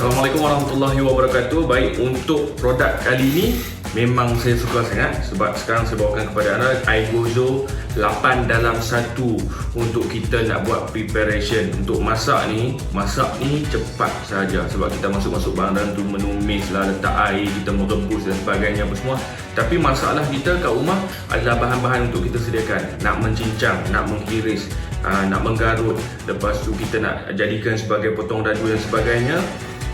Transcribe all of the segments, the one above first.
Assalamualaikum warahmatullahi wabarakatuh. Baik, untuk produk kali ini memang saya suka sangat sebab sekarang saya bawakan kepada anda iGozo 8 dalam 1 untuk kita nak buat preparation. Untuk masak ni cepat saja sebab kita masuk bahan dalam tu, menumis lah, letak air, kita merebus dan sebagainya apa semua. Tapi masalah kita kat rumah adalah bahan-bahan untuk kita sediakan. Nak mencincang, nak menghiris, nak menggarut, lepas tu kita nak jadikan sebagai potong dadu dan sebagainya.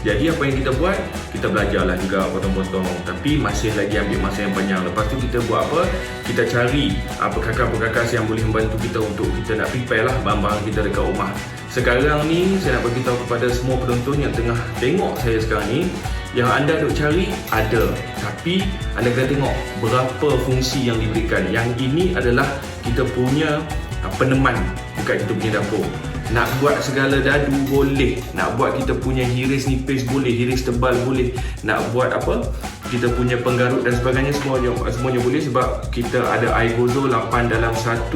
Jadi apa yang kita buat, kita belajarlah juga potong-potong, tapi masih lagi ambil masa yang panjang. Lepas tu kita buat apa? Kita cari perkakas-perkakas yang boleh membantu kita untuk kita nak prepare lah bahan-bahan kita dekat rumah. Sekarang ni saya nak beritahu kepada semua penonton yang tengah tengok saya sekarang ni, yang anda duk cari ada, tapi anda kena tengok berapa fungsi yang diberikan. Yang ini adalah kita punya peneman dekat kita punya dapur. Nak buat segala dadu boleh, nak buat kita punya hiris nipis boleh, hiris tebal boleh, nak buat apa, kita punya penggarut dan sebagainya, semuanya boleh sebab kita ada iGozo 8 dalam 1.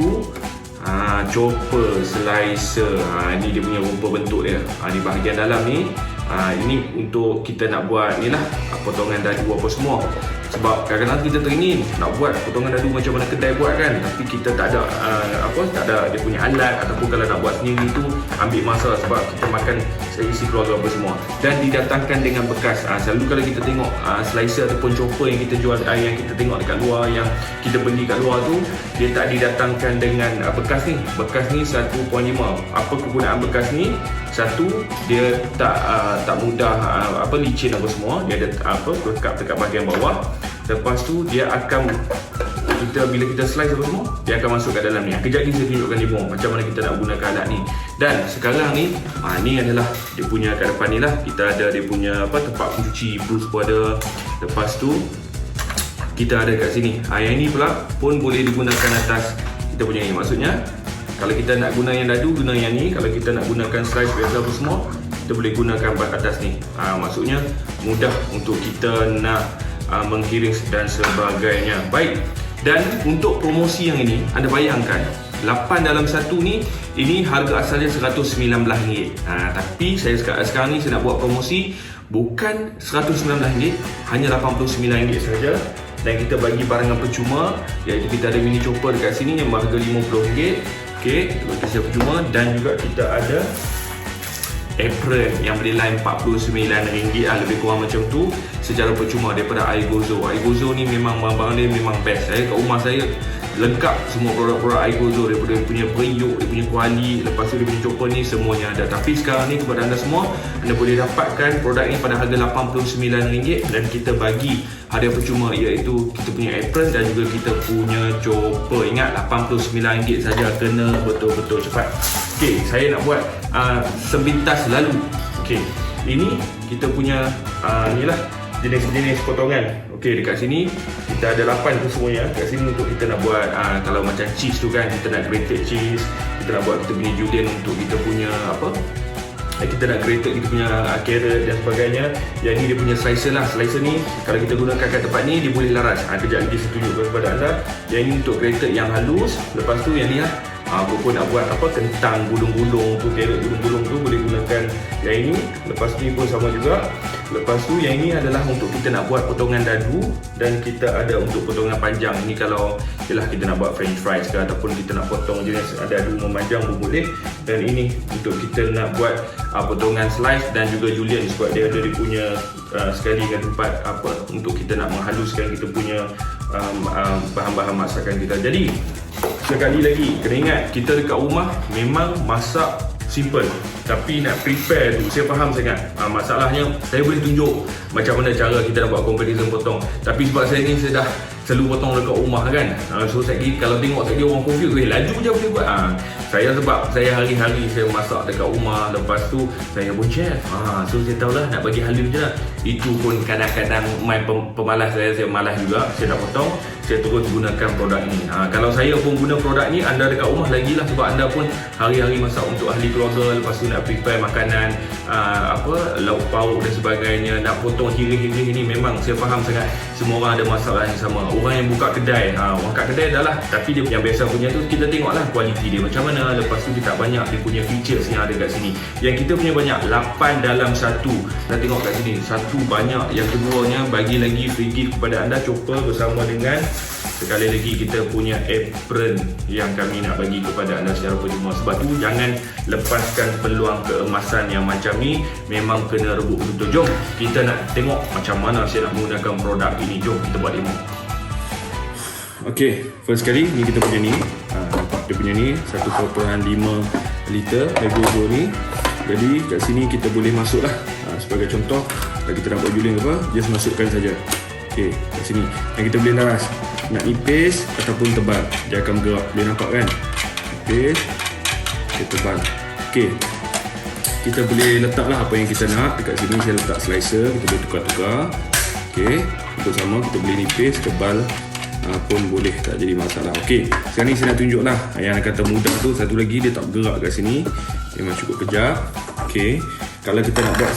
Chopper, slicer, ini dia punya rupa bentuk dia. Di bahagian dalam ni, ini untuk kita nak buat ni lah, potongan dadu apa semua. Sebab kadang-kadang kita teringin nak buat potongan dadu macam mana kedai buat kan, tapi kita tak ada tak ada dia punya alat, ataupun kalau nak buat sendiri tu ambil masa sebab kita makan seisi keluarga apa semua. Dan didatangkan dengan bekas. Selalu kalau kita tengok slicer ataupun chopper yang kita jual, yang kita tengok dekat luar, yang kita beli kat luar tu, dia tak didatangkan dengan bekas ni. Bekas ni 1.5. Apa kegunaan bekas ni? Satu, dia tak mudah licin apa semua. Dia ada pekat dekat bahagian bawah. Lepas tu dia akan bila kita slice apa semua, dia akan masuk kat dalam ni. Kejap lagi saya tunjukkan demo macam mana kita nak gunakan alat ni. Dan sekarang ni ni adalah dia punya kat depan ni lah. Kita ada dia punya tempat pencuci brush pun ada. Lepas tu kita ada kat sini. Yang ni pula pun boleh digunakan atas kita punya ni. Maksudnya kalau kita nak guna yang dadu, guna yang ni. Kalau kita nak gunakan slice biasa apa semua, kita boleh gunakan atas ni. Maksudnya mudah untuk kita nak menghiris dan sebagainya. Baik, dan untuk promosi yang ini, anda bayangkan 8 dalam 1 ni, ini harga asalnya RM119. Tapi saya sekarang ni saya nak buat promosi bukan RM119, hanya RM89 saja. Dan kita bagi barangan percuma, iaitu kita ada mini chopper dekat sini yang berharga RM50. Okey, bagi saya percuma. Dan juga kita ada apron yang bernilai RM49, lebih kurang macam tu, secara percuma daripada iGozo. iGozo ni memang barang dia memang best. Saya kat rumah saya lengkap semua produk-produk iGozo, daripada dia punya periuk, dia punya kuali, lepas tu dia punya chopper ni semuanya ada. Tapi sekarang ni kepada anda semua, anda boleh dapatkan produk ni pada harga RM89 dan kita bagi hadiah percuma, iaitu kita punya apron dan juga kita punya chopper. Ingat, RM89 saja, kena betul-betul cepat. Okey, saya nak buat sebintas lalu. Okey, ini kita punya ni lah jenis-jenis potongan. Okey, dekat sini kita ada 8 tu semuanya. Dekat sini untuk kita nak buat kalau macam cheese tu kan, kita nak grated cheese, kita nak buat kita punya julienne untuk kita punya kita nak grated kita punya carrot dan sebagainya. Yang ni dia punya slicer lah. Slicer ni kalau kita gunakan kat tempat ni, dia boleh laras. Kejap lagi saya tunjukkan kepada anda. Yang ni untuk grated yang halus. Lepas tu yang ni lah, pun nak buat kentang gulung-gulung tu, carrot gulung-gulung tu, boleh gunakan yang ini. Lepas tu ni pun sama juga. Lepas tu yang ini adalah untuk kita nak buat potongan dadu, dan kita ada untuk potongan panjang. Ini kalau kita nak buat french fries ke, ataupun kita nak potong jenis dadu memanjang pun boleh. Dan ini untuk kita nak buat potongan slice dan juga julienne, sebab dia ada dia punya sekali dengan tempat untuk kita nak menghaluskan kita punya bahan-bahan masakan kita. Jadi sekali lagi kena ingat, kita dekat rumah memang masak simple, tapi nak prepare tu saya faham sangat. Masalahnya saya boleh tunjuk macam mana cara kita nak buat comparison potong, tapi sebab saya ni saya dah selalu potong dekat rumah kan, so kalau tengok saya orang confused, laju je boleh buat. Sebab saya hari-hari saya masak dekat rumah, lepas tu saya pun chef, so saya tahulah nak bagi halus je lah. Itu pun kadang-kadang main pemalas saya malas juga. Saya nak potong, saya terus gunakan produk ini. Kalau saya pun guna produk ni, anda dekat rumah lagi lah, sebab anda pun hari-hari masak untuk ahli keluarga, lepas tu nak prepare makanan lauk pauk dan sebagainya, nak potong hirih-hirih ini. Memang saya faham sangat semua orang ada masalah yang sama. Orang yang buka kedai, orang buka kedai dah lah, tapi dia yang biasa punya tu kita tengoklah kualiti dia macam mana, lepas tu dia tak banyak dia punya features yang ada kat sini. Yang kita punya banyak, 8 dalam 1. Dah tengok kat sini, satu banyak, yang keduanya bagi lagi free gift kepada anda, chopper bersama dengan sekali lagi kita punya apron yang kami nak bagi kepada anda secara percuma. Sebab tu jangan lepaskan peluang keemasan yang macam ni, memang kena rebut betul. Jom kita nak tengok macam mana saya nak menggunakan produk ini. Jom kita buat demo. Ok, first sekali ni kita punya ni, nampak dia punya ni 1.5 liter Egozo ni. Jadi kat sini kita boleh masuk lah, sebagai contoh kalau kita nak buat juling apa, just masukkan saja. Ok, kat sini yang kita boleh laras, nak nipis ataupun tebal, dia akan bergerak, boleh nampak kan, nipis, okay, tebal. Ok, kita boleh letak lah apa yang kita nak. Dekat sini saya letak slicer, kita boleh tukar-tukar. Ok, untuk sama kita boleh nipis, tebal pun boleh, tak jadi masalah. Ok, sekarang ni saya nak tunjuk lah yang kata mudah tu. Satu lagi dia tak bergerak kat sini, memang cukup kejap. Ok, kalau kita nak buat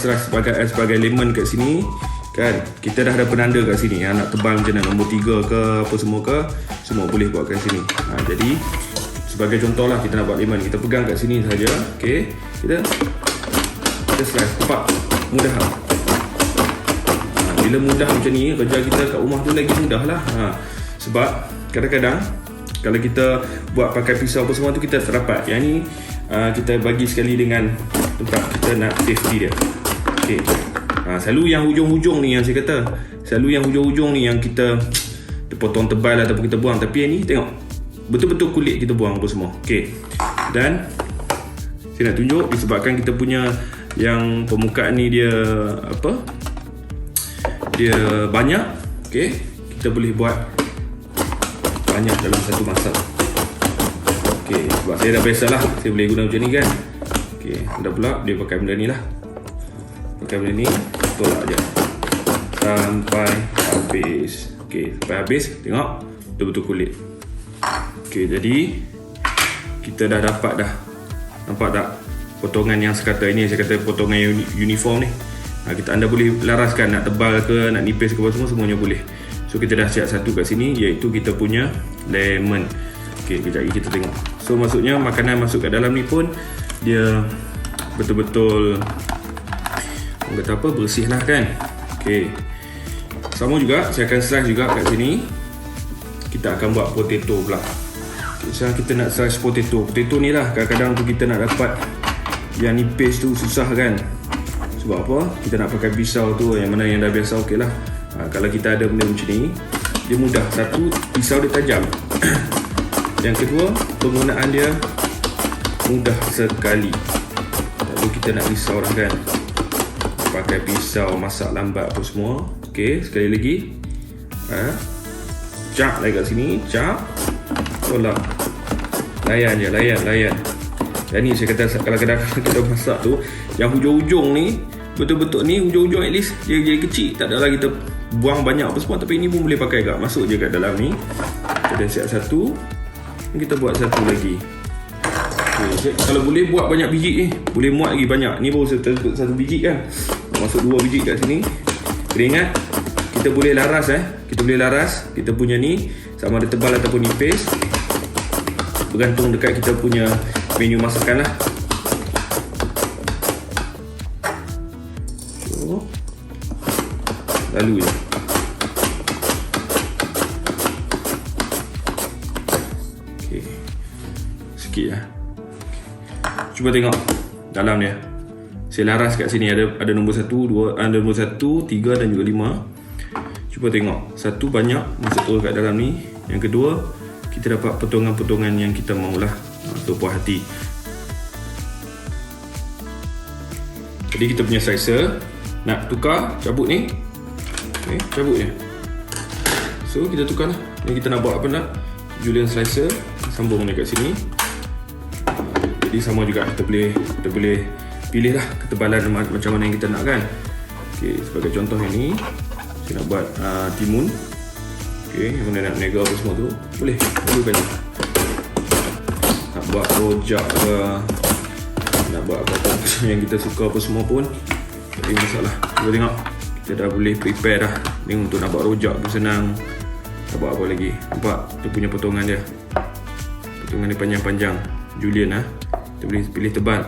sebagai lemon kat sini kan, kita dah ada penanda kat sini, nak tebal macam mana, nombor 3 ke apa semua ke, semua boleh buat kat sini. Jadi sebagai contoh lah, kita nak buat lemon, kita pegang kat sini saja. Ok, kita slice, nampak mudah lah. Bila mudah macam ni, kerja kita kat rumah tu lagi mudah lah. Sebab kadang-kadang kalau kita buat pakai pisau apa semua tu kita tak dapat. Yang ni kita bagi sekali dengan tempat kita nak safety dia. Okay. Selalu yang hujung-hujung ni yang saya kata, selalu yang hujung-hujung ni yang kita potong tebal ataupun kita buang. Tapi yang ni tengok, betul-betul kulit kita buang apa semua. Okay. Dan saya nak tunjuk disebabkan kita punya yang permukaan ni dia apa, dia banyak. Okay. Kita boleh buat banyak dalam satu masa. Ok, sebab saya dah biasa lah, saya boleh guna macam ni kan. Ok, anda pula dia pakai benda ni lah. Pakai benda ni, tolak je sampai habis. Ok, sampai habis, tengok betul-betul kulit. Ok, jadi kita dah dapat dah. Nampak tak potongan yang sekata ini, saya kata potongan uniform ni. Anda boleh laraskan, nak tebal ke, nak nipis ke apa semua, semuanya boleh. So kita dah siap satu kat sini, iaitu kita punya lemon. Ok, kejap lagi kita tengok. So maksudnya makanan masuk kat dalam ni pun dia betul-betul orang kata apa, bersih lah kan. Ok, sama juga saya akan slice juga kat sini. Kita akan buat potato pula. Okay, sekarang kita nak slice potato. Potato ni lah kadang-kadang tu kita nak dapat yang nipis tu susah kan. Sebab apa? Kita nak pakai pisau tu, yang mana yang dah biasa ok lah. Kalau kita ada benda macam ni, dia mudah. Satu, pisau dia tajam. Yang kedua, penggunaan dia mudah sekali. Lalu kita nak risau lah kan, pakai pisau masak lambat apa semua. Ok, sekali lagi, cap lagi kat sini, cap, tolak, layan je, layan. Dan ni saya kata, kalau kadang-kadang kita masak tu, yang hujung-hujung ni, betul-betul ni hujung-hujung at least dia jadi kecil, tak adalah kita buang banyak apa semua. Tapi ini pun boleh pakai agak, masuk je kat dalam ni. Kita siap satu, kita buat satu lagi. Okay, kalau boleh buat banyak biji ni, boleh muat lagi banyak. Ni baru satu biji kan, masuk 2 biji kat sini. Kena ingat, kita boleh laras kita boleh laras kita punya ni sama ada tebal ataupun nipis, bergantung dekat kita punya menu masakan lah. So, lalu je. Okay, sikit lah. Cuba tengok dalam dia. Saya laras kat sini ada nombor 1, 2, ada nombor 1, 3 dan juga 5. Cuba tengok, satu banyak masuk terus kat dalam ni. Yang kedua, kita dapat potongan-potongan yang kita maulah. So puas hati. Jadi kita punya slicer nak tukar, cabut ni. Okay, cabut je. So kita tukar lah. Yang kita nak buat apa nak? Julienne slicer, sambung dekat sini. Jadi sama juga, kita boleh pilih lah ketebalan macam mana yang kita nak kan. Okay, sebagai contoh yang ni, saya nak buat timun. Okay, yang mana nak meniaga apa semua tu boleh kan. Nak buat rojak ke, nak buat apa-apa yang kita suka apa semua pun tak ada masalah. Cuba tengok, kita dah boleh prepare dah ni untuk nak buat rojak pun senang. Tak buat apa lagi. Nampak dia punya potongan dia, potongan dia panjang-panjang. Julienne lah, kita boleh pilih tebal.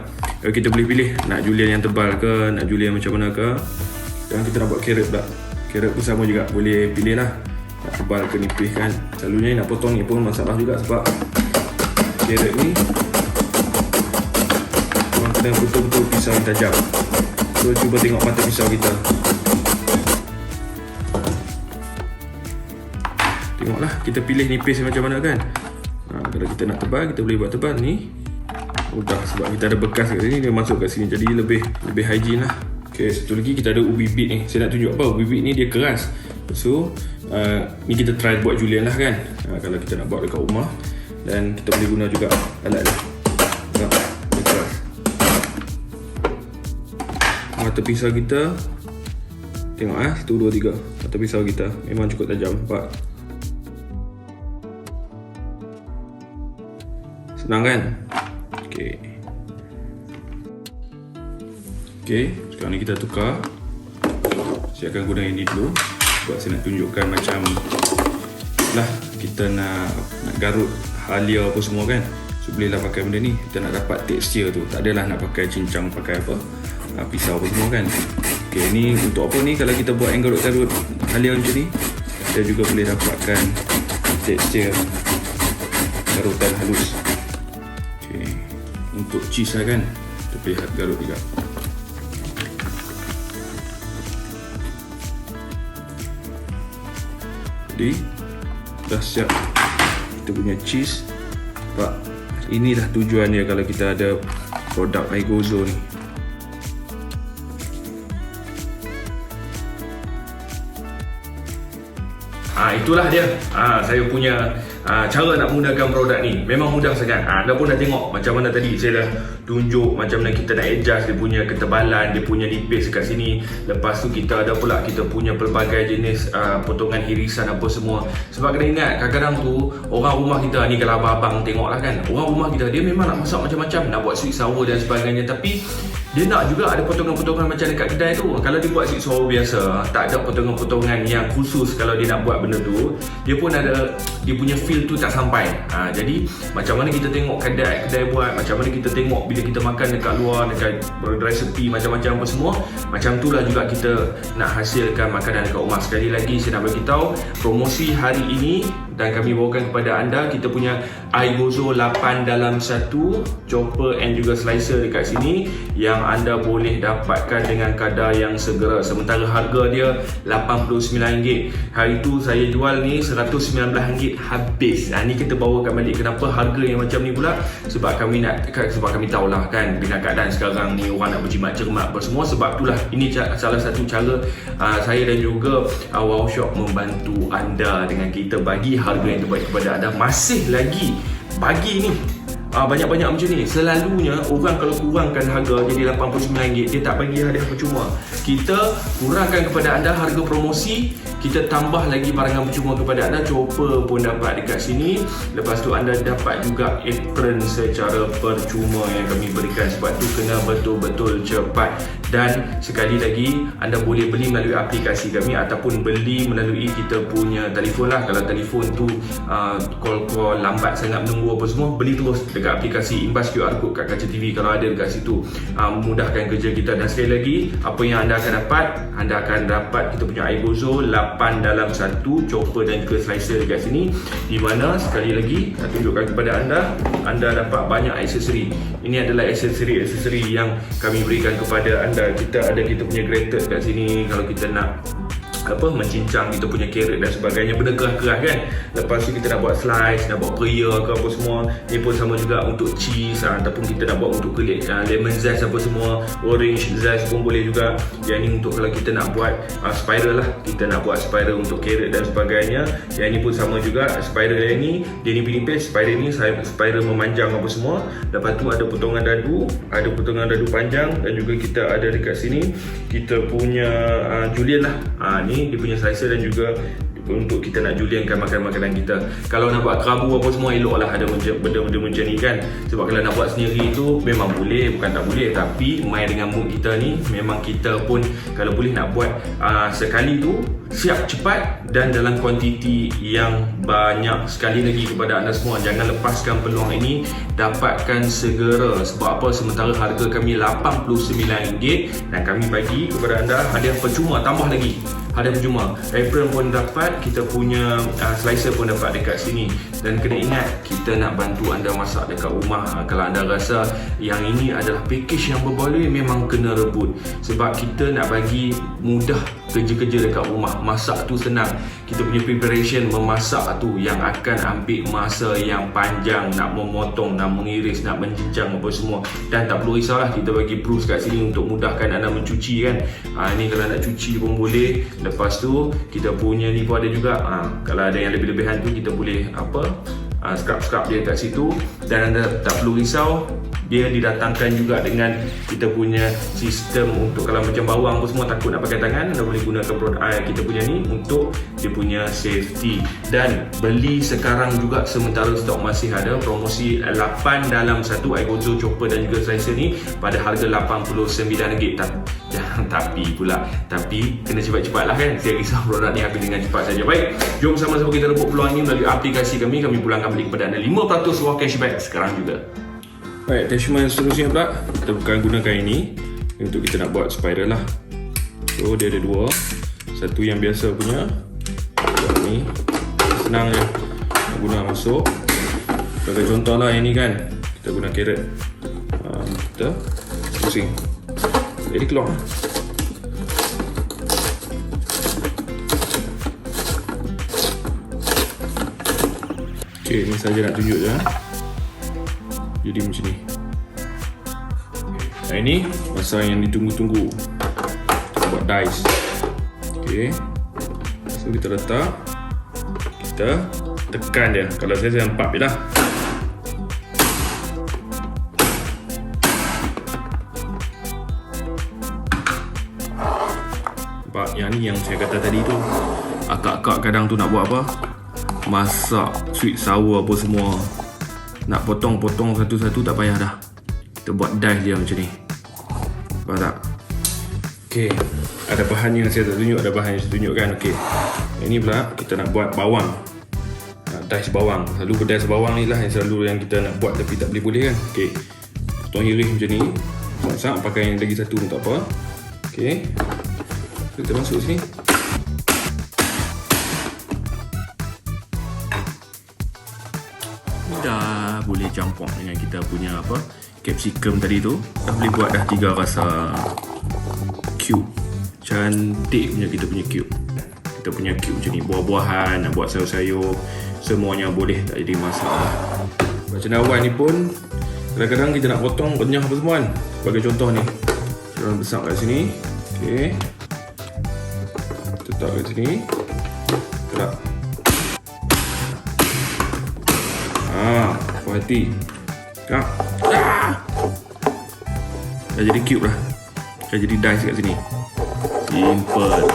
Kalau kita boleh pilih nak julienne yang tebal ke, nak julienne macam mana ke. Sekarang kita nak buat carrot pula. Carrot pun sama juga, boleh pilih lah nak tebal ke nipis kan. Selalunya nak potong ni pun masalah juga sebab carrot ni memang kena betul-betul pisau yang tajam. So cuba tengok mata pisau kita. Tengoklah kita pilih nipis macam mana kan. Kalau kita nak tebal, kita boleh buat tebal ni. Mudah sebab kita ada bekas kat sini, dia masuk kat sini, jadi lebih hygiene lah. Okay, satu lagi kita ada ubi bit ni. Saya nak tunjuk apa, ubi bit ni dia keras. So ni kita try buat julienne lah kan. Kalau kita nak buat dekat rumah. Dan kita boleh guna juga alat ni. Tengok, dia keras. Mata pisau kita, tengok 1, 2, 3. Mata pisau kita memang cukup tajam. Nampak? Senang kan? Okay, sekarang ni kita tukar. Saya akan guna yang ni dulu sebab saya nak tunjukkan macam lah kita nak garut halia apa semua kan. So bolehlah pakai benda ni. Kita nak dapat tekstur tu, tak adalah nak pakai cincang, pakai apa pisau apa semua kan. Okay, ni untuk apa ni? Kalau kita buat yang garut-garut halia macam ni, kita juga boleh dapatkan tekstur garutan halus. Okay, untuk cheese lah kan, kita boleh garut juga. Jadi dah siap kita punya cheese. Nampak? Inilah tujuannya kalau kita ada produk Aigozo ni. Itulah dia saya punya cara nak menggunakan produk ni. Memang mudah sangat. Anda pun dah tengok macam mana tadi saya dah tunjuk macam mana kita nak adjust dia punya ketebalan, dia punya nipis dekat sini. Lepas tu kita ada pula kita punya pelbagai jenis potongan irisan apa semua. Sebab kena ingat kadang-kadang tu orang rumah kita ni, kalau abang-abang tengok lah kan, orang rumah kita dia memang nak masak macam-macam, nak buat sweet sour dan sebagainya, tapi dia nak juga ada potongan-potongan macam dekat kedai tu. Kalau dia buat sweet sour biasa, tak ada potongan-potongan yang khusus. Kalau dia nak buat benda tu, dia pun ada, dia punya feel tu tak sampai. Jadi macam mana kita tengok kedai buat, macam mana kita tengok bila kita makan dekat luar, dekat resepi macam-macam apa semua, macam itulah juga kita nak hasilkan makanan dekat rumah. Sekali lagi saya nak beritahu, promosi hari ini dan kami bawakan kepada anda kita punya Aigozo 8 dalam 1 chopper and juga slicer dekat sini yang anda boleh dapatkan dengan kadar yang segera. Sementara harga dia RM89. Hari tu saya jual ni RM119 habis. Ni kita bawakan balik. Kenapa harga yang macam ni pula? Sebab kami tahulah kan, dengan keadaan sekarang ni orang nak berjimat cermat apa semua. Sebab itulah ini salah satu cara saya dan juga Wow Shop membantu anda dengan kita bagi harga yang terbaik kepada anda. Masih lagi bagi ni banyak-banyak macam ni. Selalunya orang kalau kurangkan harga jadi RM89, dia tak bagi hadiah percuma. Kita kurangkan kepada anda harga promosi, kita tambah lagi barangan percuma kepada anda. Chopper pun dapat dekat sini. Lepas tu anda dapat juga apron secara percuma yang kami berikan. Sebab tu kena betul-betul cepat. Dan sekali lagi, anda boleh beli melalui aplikasi kami ataupun beli melalui kita punya telefon lah. Kalau telefon tu call lambat sangat menunggu apa semua, beli terus dekat aplikasi, imbas QR code kat kaca TV kalau ada dekat situ. Memudahkan kerja kita. Dan sekali lagi, apa yang anda akan dapat? Anda akan dapat kita punya Aigozo 8 dalam 1 chopper dan juga slicer dekat sini, di mana sekali lagi saya tunjukkan kepada anda dapat banyak aksesori. Ini adalah aksesori yang kami berikan kepada anda. Kita ada kita punya grater kat sini kalau kita nak mencincang kita punya carrot dan sebagainya, benda keras-keras kan. Lepas tu kita nak buat slice, nak buat peria ke apa semua. Ni pun sama juga untuk cheese ataupun kita nak buat untuk kulit lemon zest apa semua, orange zest pun boleh juga. Yang ni untuk kalau kita nak buat spiral lah, kita nak buat spiral untuk carrot dan sebagainya. Yang ni pun sama juga, spiral yang ni dia nipis-nipis, spiral ni spiral memanjang apa semua. Lepas tu ada potongan dadu panjang, dan juga kita ada dekat sini kita punya julienne lah. Ni dia punya slicer dan juga untuk kita nak julienkan makanan kita. Kalau nak buat kerabu apa semua, elok lah ada benda-benda macam ni kan. Sebab kalau nak buat sendiri tu memang boleh, bukan tak boleh, tapi main dengan mood kita ni, memang kita pun kalau boleh nak buat sekali tu siap cepat dan dalam kuantiti yang banyak. Sekali lagi kepada anda semua, jangan lepaskan peluang ini, dapatkan segera. Sebab apa? Sementara harga kami RM89 dan kami bagi kepada anda hadiah percuma, tambah lagi hadiah percuma. Apron pun dapat, kita punya slicer pun dapat dekat sini. Dan kena ingat, kita nak bantu anda masak dekat rumah. Kalau anda rasa yang ini adalah package yang berbaloi, memang kena rebut. Sebab kita nak bagi mudah kerja-kerja dekat rumah. Masak tu senang. Kita punya preparation memasak tu yang akan ambil masa yang panjang, nak memotong, nak mengiris, nak menjincang apa semua. Dan tak perlu risaulah, kita bagi brush kat sini untuk mudahkan anda mencuci kan. Ni kalau nak cuci pun boleh. Lepas tu kita punya ni pun ada juga. Kalau ada yang lebih-lebihan tu kita boleh scrub dia kat situ. Dan anda tak perlu risau, dia didatangkan juga dengan kita punya sistem untuk kalau macam bawang apa semua takut nak pakai tangan, anda boleh gunakan produk kita punya ni untuk dia punya safety. Dan beli sekarang juga sementara stok masih ada, promosi 8 dalam 1 iGozo chopper dan juga slicer ni pada harga RM89. Jangan tapi kena cepat-cepat lah kan. Saya risau produk ni habis dengan cepat saja. Baik, jom sama-sama kita rebut peluang ni melalui aplikasi kami. Kami pulangkan balik kepada anda 5% raw cashback sekarang juga. Baik, attachment seterusnya pula kita akan gunakan ini untuk kita nak buat spiral lah. So dia ada dua, satu yang biasa punya, ni senang je nak guna masuk. Sebagai contoh lah yang ni kan, kita guna carrot, kita pusing jadi keluar. Ok, ni saja nak tunjuk je. Jadi macam ni. Nah, ini masa yang ditunggu-tunggu. Kita buat dice. Ok, so kita letak, kita tekan dia. Kalau saya empat je lah. Nampak yang ni yang saya kata tadi tu, akak-akak kadang tu nak buat apa, masak sweet sour apa semua, nak potong-potong satu-satu tak payah dah. Kita buat dice dia macam ni. Faham tak? Ok, ada bahan yang saya tak tunjuk, ada bahan yang saya tunjuk kan. Ok, ini pula kita nak buat bawang, dice bawang. Selalu dice bawang ni lah yang selalu yang kita nak buat tapi tak boleh kan. Ok, potong iris macam ni, masak pakai yang lagi satu pun tak apa. Ok, kita masuk sini. Dah boleh campur dengan kita punya apa, capsicum tadi tu. Dah boleh buat dah 3 rasa cube. Cantik punya kita punya cube. Kita punya cube macam ni, buah-buahan, nak buat sayur-sayur, semuanya boleh, tak jadi masalah. Cendawan ni pun kadang-kadang kita nak potong renyah apa semua kan. Sebagai contoh ni, kita besar kat sini. Okey, letak kat sini, gerak. Puas hati. Kak. Dah jadi cube dah. Dah jadi dice kat sini. Simple.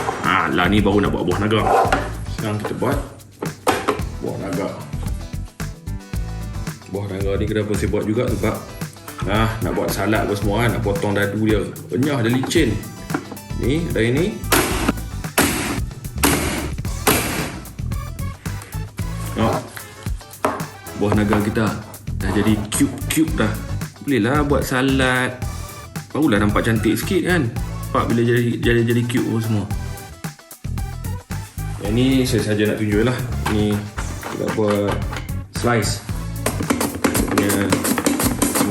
Lah ni baru nak buat buah naga. Sekarang kita buat buah naga. Buah naga ni kenapa saya buat juga sebab nak buat salad apa semua kan, nak potong dadu dia. Renyah dia licin. Ni ada ini. Buah naga kita dah jadi cube-cube dah. Boleh lah buat salad. Barulah nampak cantik sikit kan. Nampak bila jadi cube pun semua. Yang ni saya saja nak tunjuk lah. Ni kita buat slice punya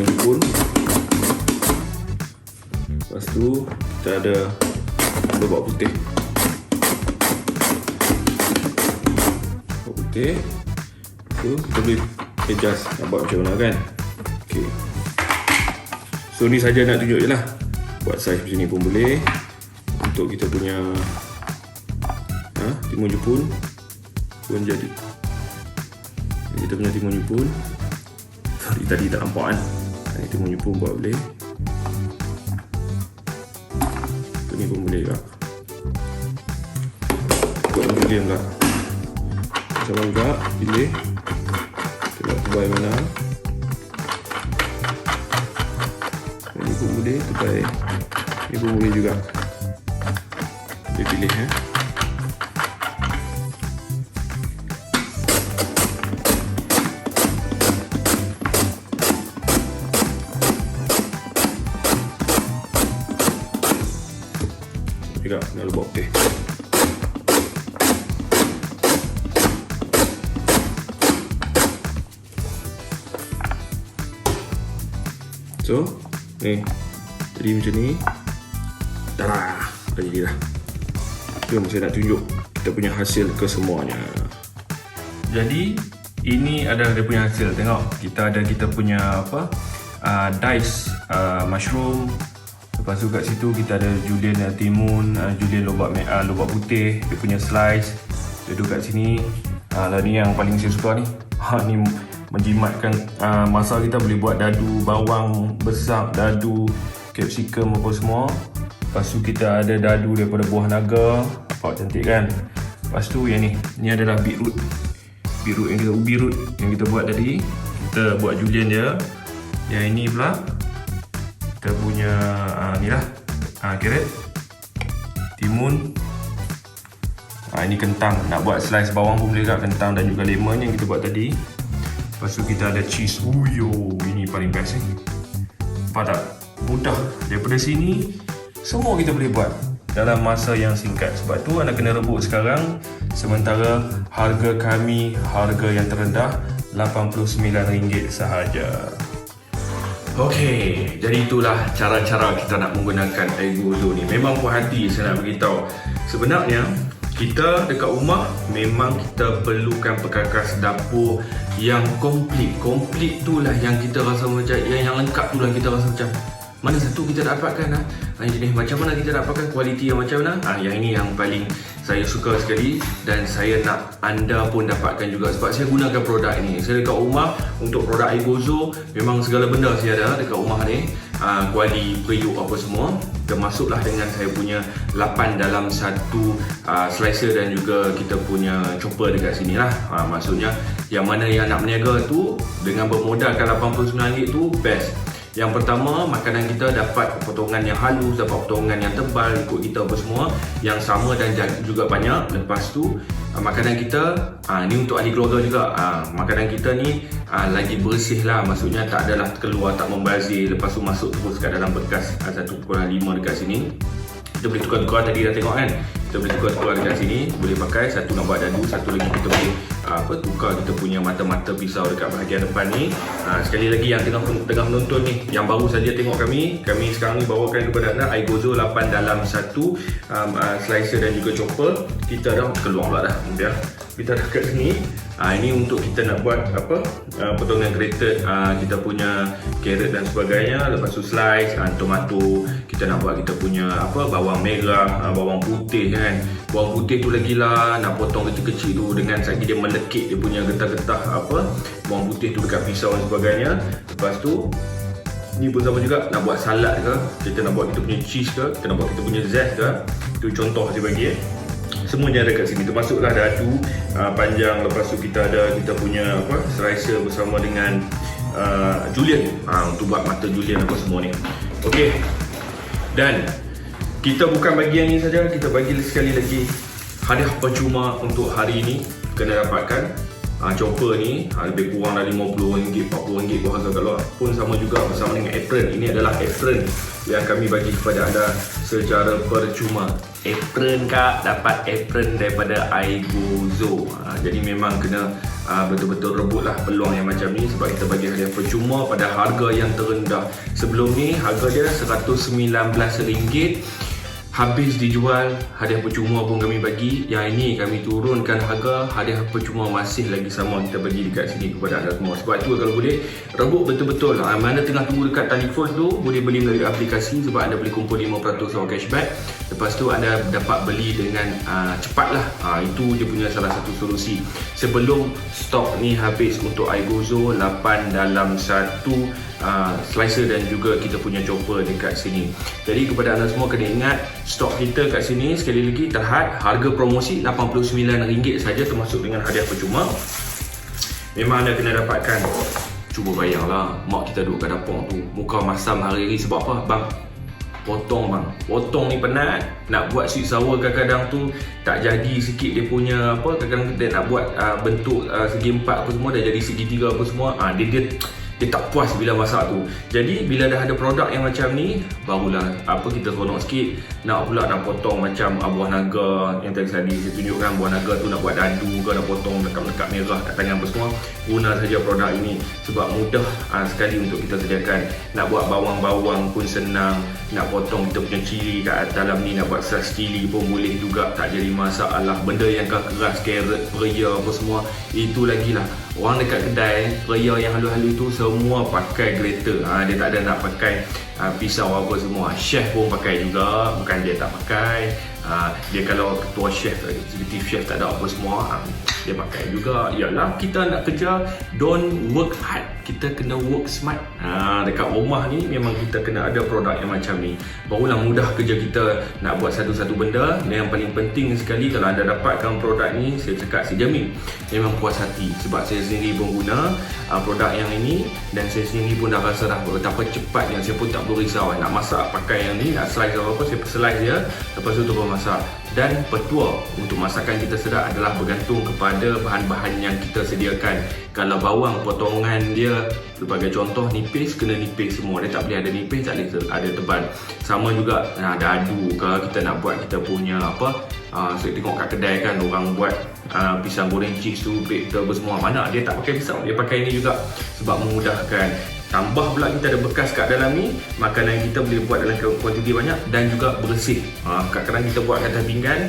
jepun. Lepas tu kita ada bawang putih. Bawang putih. So kita boleh adjust nak buat macam mana kan. Okay, so ni saja nak tunjuk je lah. Buat saiz macam ni pun boleh. Untuk kita punya timun jepun pun jadi. Kita punya timun jepun tadi tak nampak kan. Timun jepun buat boleh. Ni pun boleh juga. Buat julienne pula. sama juga, pilih kita nak tubai mana. Ini pun boleh tubai, ini pun boleh juga, boleh pilih ya. Juga nak lubuk teh. So, ni jadi macam ni. Dah jadi dah. Itu yang saya nak tunjuk kita punya hasil kesemuanya. Jadi ini adalah dia punya hasil. Tengok, kita punya apa? Dice mushroom. Lepas tu kat situ kita ada julienne timun, julienne lobak putih, dia punya slice. Dia tu kat sini. Lah ni yang paling saya suka ni. Ni menjimatkan masa kita boleh buat dadu bawang besar, dadu capsicum apa semua. Lepas tu kita ada dadu daripada buah naga. Nampak cantik kan? Lepas tu yang ni adalah beetroot. Ubi root yang kita buat tadi. Kita buat julienne dia. Yang ini pula kita punya ni lah, carrot, timun. Ini kentang, nak buat slice bawang pun boleh kat, kentang dan juga lemon yang kita buat tadi. Lepas tu kita ada cheese. Ini paling best ni. Nampak tak? Mudah. Daripada sini semua kita boleh buat dalam masa yang singkat. Sebab tu anda kena rebut sekarang. Sementara harga kami, harga yang terendah RM89 sahaja. Okey, jadi itulah cara-cara kita nak menggunakan air gozo ni. Memang puas hati saya nak beritahu. Sebenarnya kita dekat rumah memang kita perlukan perkakas dapur yang komplit. Komplit itulah yang kita rasa macam yang lengkap itulah kita rasa macam mana satu kita dapatkan jenis macam mana kita dapatkan kualiti yang macam mana. Yang ini yang paling saya suka sekali dan saya nak anda pun dapatkan juga sebab saya gunakan produk ini. Saya dekat rumah untuk produk air gozo memang segala benda saya ada dekat rumah ni. Kuali, periuk apa semua termasuklah dengan saya punya 8 dalam 1 slicer dan juga kita punya chopper dekat sini lah. Maksudnya yang mana yang nak berniaga tu dengan bermodalkan RM89 tu best. Yang pertama, makanan kita dapat potongan yang halus, dapat potongan yang tebal ikut kita apa semua, yang sama dan juga banyak. Lepas tu makanan kita ni untuk ahli keluarga juga. Makanan kita ni lagi bersih lah, maksudnya tak adalah keluar tak membazir. Lepas tu masuk terus kat dalam bekas 1.5 dekat sini. Kita boleh tukar-tukar, tadi dah tengok kan, kita boleh tukar-tukar dekat sini, boleh pakai. Satu nak buat dadu, satu lagi kita boleh tukar kita punya mata-mata pisau dekat bahagian depan ni. Sekali lagi yang tengah menonton ni, yang baru saja tengok kami sekarang ni bawakan kepada anda air gozo 8 dalam 1 slicer dan juga chopper. Kita dah keluar pula dah, kita dah kat sini. Ini untuk kita nak buat potongan grated kita punya carrot dan sebagainya. Lepas tu slice tomato, kita nak buat kita punya bawang merah, bawang putih kan. Bawang putih tu lagi lah nak potong kecil-kecil tu dengan sagi dia melekit dia punya getah-getah bawang putih tu dekat pisau dan sebagainya. Lepas tu ni pun sama juga, nak buat salad ke, kita nak buat kita punya cheese ke, kita nak buat kita punya zest ke. Itu contoh saya bagi semuanya ada kat sini, termasuklah dadu panjang. Lepas tu kita ada kita punya slicer bersama dengan julienne untuk buat mata julienne apa semua ni. Okey, dan kita bukan bagi yang ni saja, kita bagi sekali lagi hadiah percuma untuk hari ini. Kena dapatkan chopper ni lebih kurang dari RM50, RM40 harga kalau pun sama juga bersama dengan apron. Ini adalah apron yang kami bagi kepada anda secara percuma. Apron kak, dapat apron daripada air gozo. Jadi memang kena betul-betul rebutlah peluang yang macam ni sebab kita bagi hadiah percuma pada harga yang terendah. Sebelum ni harga dia RM119, habis dijual. Hadiah percuma pun kami bagi. Yang ini kami turunkan harga, hadiah percuma masih lagi sama kita bagi dekat sini kepada anda semua. Sebab tu kalau boleh rebut betul-betul. Mana tengah tunggu dekat telefon tu, boleh beli melalui aplikasi sebab anda boleh kumpul 5% awal cashback. Lepas tu anda dapat beli dengan cepat lah. Itu dia punya salah satu solusi. Sebelum stok ni habis untuk air gozo 8 dalam 1 slicer dan juga kita punya chopper dekat sini. Jadi kepada anda semua kena ingat, stok kita kat sini sekali lagi terhad, harga promosi RM89 saja termasuk dengan hadiah percuma. Memang anda kena dapatkan. Cuba bayanglah, mak kita duduk kat dapur tu, muka masam hari-hari sebab apa? Bang, potong bang, potong ni penat. Nak buat sweet sour kadang-kadang tu tak jadi sikit dia punya apa, kadang-kadang kita nak buat bentuk segi empat apa semua dah jadi segi tiga apa semua. Dia tak puas bila masak tu. Jadi bila dah ada produk yang macam ni, barulah kita seronok sikit. Nak pula nak potong macam buah naga yang tadi saya tunjukkan, buah naga tu nak buat dadu ke, nak potong lekat-lekat merah kat tangan apa semua, guna saja produk ini sebab mudah sekali untuk kita sediakan. Nak buat bawang-bawang pun senang, nak potong kita punya cili kat dalam ni, nak buat saiz cili pun boleh juga, tak jadi masalah. Benda yang keras, carrot, peria apa semua, itu lagi lah. Orang dekat kedai, peria yang halus-halus tu semua pakai grater. Dia tak ada nak pakai pisau apa semua. Chef pun pakai juga, bukan dia tak pakai. Dia kalau ketua chef, executive chef tak ada apa semua, dia pakai juga. Yalah, kita nak kerja, don't work hard, kita kena work smart. Dekat rumah ni memang kita kena ada produk yang macam ni, barulah mudah kerja kita nak buat satu-satu benda. Dan yang paling penting sekali, kalau anda dapatkan produk ni, saya cakap, saya jamin memang puas hati. Sebab saya sendiri pun guna produk yang ini, dan saya sendiri pun dah rasa dah betapa cepat yang saya pun tak perlu risau. Nak masak pakai yang ni, nak slice apa-apa, saya slice dia, lepas tu terus masak. Dan petua untuk masakan kita sedap adalah bergantung kepada bahan-bahan yang kita sediakan. Kalau bawang potongan dia sebagai contoh nipis, kena nipis semua. Dia tak boleh ada nipis, tak boleh ada tebal. Sama juga dadu ke, kita nak buat kita punya saya tengok kat kedai kan, orang buat pisang goreng cheese tu, baked apa semua, mana dia tak pakai pisau, dia pakai ini juga sebab memudahkan. Tambah pula kita ada bekas kat dalam ni, makanan kita boleh buat dalam kuantiti banyak dan juga bersih. Kadang-kadang kita buat kat atas pinggan,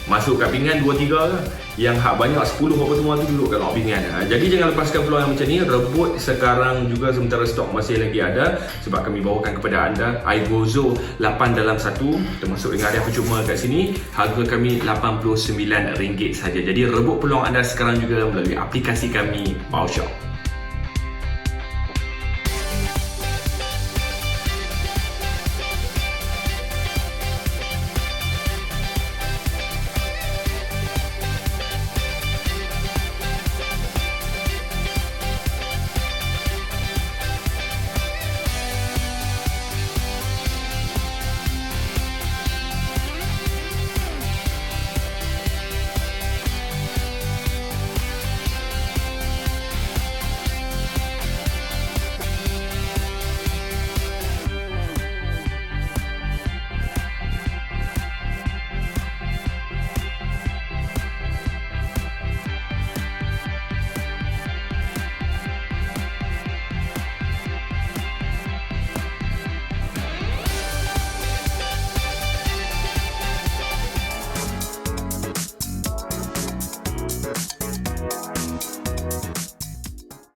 masuk kat pinggan 2-3 ke, yang hak banyak 10 apa semua tu duduk kat bawah pinggan. Jadi jangan lepaskan peluang yang macam ni, rebut sekarang juga sementara stok masih lagi ada, sebab kami bawakan kepada anda iGozo 8 dalam 1 termasuk dengan hadiah percuma kat sini. Harga kami RM89 saja. Jadi rebut peluang anda sekarang juga melalui aplikasi kami, Wow Shop.